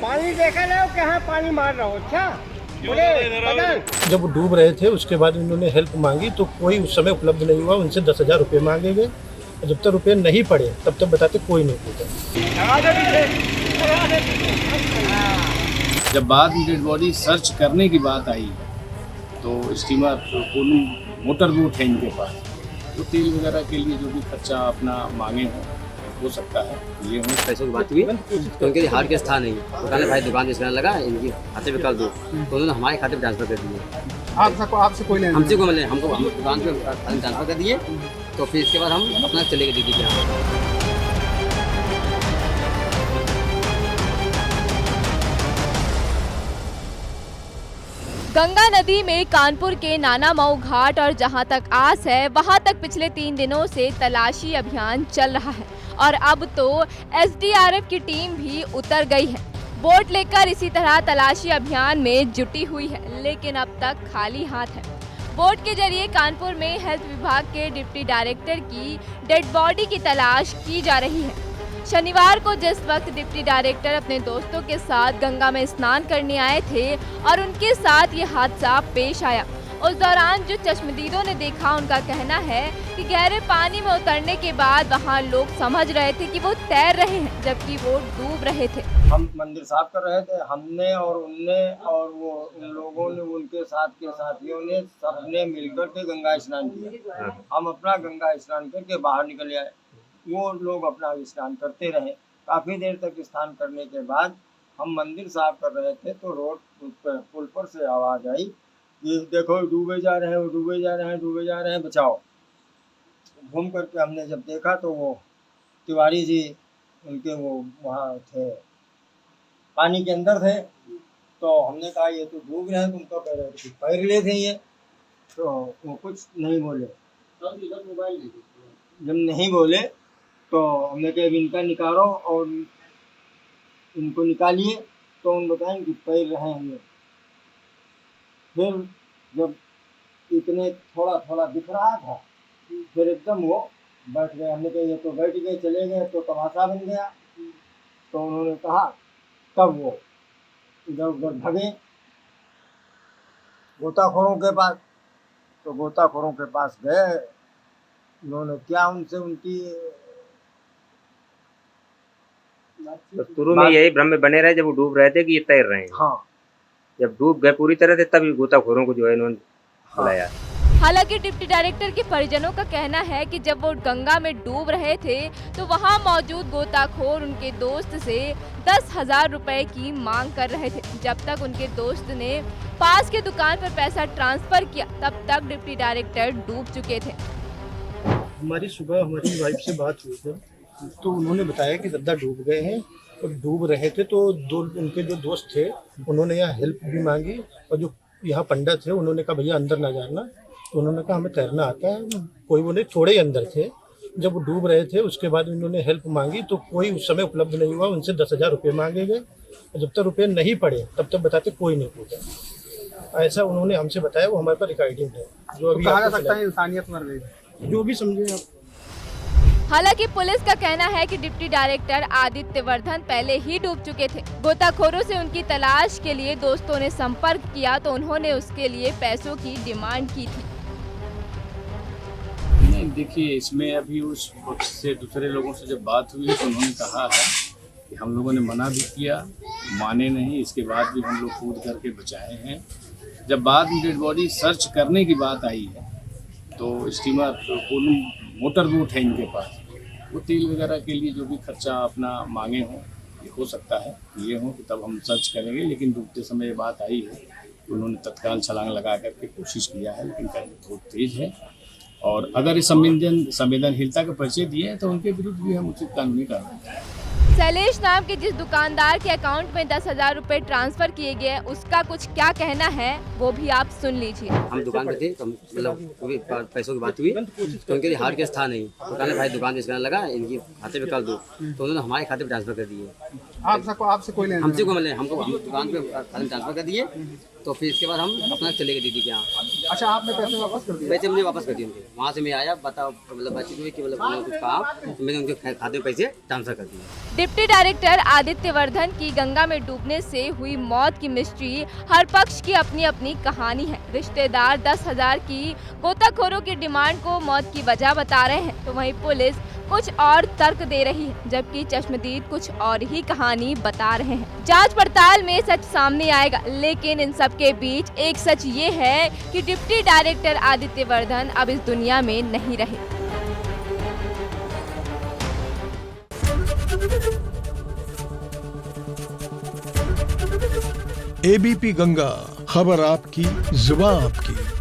पानी देखा ना कहाँ पानी मार रहा हो। अच्छा जब वो डूब रहे थे उसके बाद उन्होंने हेल्प मांगी तो कोई उस समय उपलब्ध नहीं हुआ। उनसे 10,000 रुपये मांगे गए। जब तक रुपये नहीं पड़े तब तक बताते कोई नहीं पूछा। जब बाद में डेड बॉडी सर्च करने की बात आई तो स्टीमर मोटर बोट है इनके पास, तो तेल वगैरह के लिए जो भी खर्चा अपना मांगे हो सकता है ये हो। पैसों की बात हुई तो उनके लिए हार्ड केस था नहीं, तो कहने भाई दुकान बेचने लगा, इनकी खाते पे कर दो, तो उन्होंने हमारे खाते पे ट्रांसफर कर दिए। आपसे कोई नहीं, हमसे को मिले, हमको हम दुकान पे ट्रांसफर कर दिए। तो फिर इसके बाद हम अपना चले गए दीदी के यहाँ। गंगा नदी में कानपुर के नाना मऊ घाट और जहां तक आस है वहां तक पिछले 3 दिनों से तलाशी अभियान चल रहा है और अब तो एसडीआरएफ की टीम भी उतर गई है। बोट लेकर इसी तरह तलाशी अभियान में जुटी हुई है, लेकिन अब तक खाली हाथ है। बोट के जरिए कानपुर में हेल्थ विभाग के डिप्टी डायरेक्टर की डेड बॉडी की तलाश की जा रही है। शनिवार को जिस वक्त डिप्टी डायरेक्टर अपने दोस्तों के साथ गंगा में स्नान करने आए थे और उनके साथ ये हादसा पेश आया, उस दौरान जो चश्मदीदों ने देखा उनका कहना है कि गहरे पानी में उतरने के बाद वहाँ लोग समझ रहे थे कि वो तैर रहे हैं, जबकि वो डूब रहे थे। हम मंदिर साफ कर रहे थे, हमने और उनने और वो उन लोगों ने, उनके साथ के साथियों ने, सबने मिलकर के गंगा स्नान किया। हम अपना गंगा स्नान करके बाहर निकल आए, वो लोग अपना स्नान करते रहे। काफ़ी देर तक स्नान करने के बाद हम मंदिर साफ कर रहे थे तो रोड पर पुल पर से आवाज़ आई कि देखो डूबे जा रहे हैं, डूबे जा रहे हैं, डूबे जा रहे हैं, बचाओ। घूम करके हमने जब देखा तो वो तिवारी जी उनके वो वहाँ थे, पानी के अंदर थे। तो हमने कहा ये तो डूब रहे हैं, तुमको कह रहे थे पैर ले थे ये, तो वो कुछ नहीं बोले। जब नहीं बोले तो हमने कहा इनका निकालो और इनको निकालिए, तो उन बताएं कि पैर रहे हैं ये। फिर जब इतने थोड़ा थोड़ा दिख रहा था फिर एकदम वो बैठ गए। हमने कहा ये तो बैठ गए, चले गए तो तमाशा बन गया। तो उन्होंने कहा, तब वो इधर उधर भागे गोताखोरों के पास। तो गोताखोरों के पास गए, उन्होंने क्या उनसे उनकी तो शुरू में यही भ्रम में बने रहे जब वो डूब रहे थे कि ये तैर रहे हैं। हाँ, जब डूब गए पूरी तरह से तभी गोताखोरों को जो है इन्होंने बुलाया। हालांकि डिप्टी डायरेक्टर के परिजनों का कहना है कि जब वो गंगा में डूब रहे थे तो वहां मौजूद गोताखोर उनके दोस्त से 10,000 रुपए की मांग कर रहे थे। जब तक उनके दोस्त ने पास के दुकान पर पैसा ट्रांसफर किया तब तक डिप्टी डायरेक्टर डूब चुके थे। हमारी सुबह हमारी वाइफ से बात हुई थी तो उन्होंने बताया कि दादा डूब गए हैं और डूब रहे थे। तो उनके जो दोस्त थे उन्होंने यहाँ हेल्प भी मांगी और जो यहाँ पंडित थे उन्होंने कहा भैया अंदर ना जाना। तो उन्होंने कहा हमें तैरना आता है। कोई वो नहीं, थोड़े ही अंदर थे। जब वो डूब रहे थे उसके बाद उन्होंने हेल्प मांगी तो कोई उस समय उपलब्ध नहीं हुआ। उनसे 10,000 रुपये मांगे गए। जब तक रुपये नहीं पड़े तब तक बताते कोई नहीं पूछा। ऐसा उन्होंने हमसे बताया, वो हमारे पास रिकॉर्डिंग है। जो अभी कहा जा सकता है इंसानियत मर गई, जो भी समझे आप। हालांकि पुलिस का कहना है कि डिप्टी डायरेक्टर आदित्य वर्धन पहले ही डूब चुके थे। गोताखोरों से उनकी तलाश के लिए दोस्तों ने संपर्क किया तो उन्होंने उसके लिए पैसों की डिमांड की थी। नहीं, देखिए इसमें अभी उस पक्ष से दूसरे लोगों से जब बात हुई तो उन्होंने कहा है कि हम लोगों ने मना भी किया, माने नहीं, इसके बाद भी हम लोग कूद करके बचाए हैं। जब बाद में डेड बॉडी सर्च करने की बात आई है तो स्टीमर मोटर बोट है इनके पास, वो तेल वगैरह के लिए जो भी खर्चा अपना मांगे हो सकता है ये हो कि तब हम सर्च करेंगे। लेकिन डूबते समय ये बात आई है तो उन्होंने तत्काल छलांग लगा करके कोशिश किया है, लेकिन पानी बहुत तेज है और अगर इस संवेदनशीलता का परिचय दिए हैं तो उनके विरुद्ध भी हम उचित कानूनी कार्रवाई करेंगे। शैलेश नाम के जिस दुकानदार के अकाउंट में 10,000 रुपए ट्रांसफर किए गए उसका कुछ क्या कहना है वो भी आप सुन लीजिए। हम दुकान पे थे तो मतलब पैसों की बात हुई तो उनके लिए हार्ड केस था नहीं, तो कहने भाई दुकान बेचने लगा, इनकी खाते पे कर दो, तो उन्होंने हमारे खाते पे ट्रांसफर कर दिए। आपसे कोई लेना हमसे को मिले हमको हम दुकान पे खाली ट्रांसफर कर दिए, तो फिर इसके बाद हम अपना चले गए दीदी के यहाँ। अच्छा, आपने पैसे वापस कर दिए? पैसे मुझे वापस कर दिए उनके। वहाँ से मैं आया, बताओ मतलब बातचीत हुई कि मतलब उन्होंने कुछ कहा, तो मैंने उनके खाते में पैसे ट्रांसफर कर दिए। डिप्टी डायरेक्टर आदित्य वर्धन की गंगा में डूबने से हुई मौत की मिस्ट्री, हर पक्ष की अपनी अपनी कहानी है। रिश्तेदार 10,000 की गोताखोरों की डिमांड को मौत की वजह बता रहे हैं, तो वहीं पुलिस कुछ और तर्क दे रही है, जबकि चश्मदीद कुछ और ही कहानी बता रहे हैं। जांच पड़ताल में सच सामने आएगा, लेकिन इन सब के बीच एक सच ये है कि डिप्टी डायरेक्टर आदित्य वर्धन अब इस दुनिया में नहीं रहे। एबीपी गंगा, खबर आपकी, जुबान आपकी।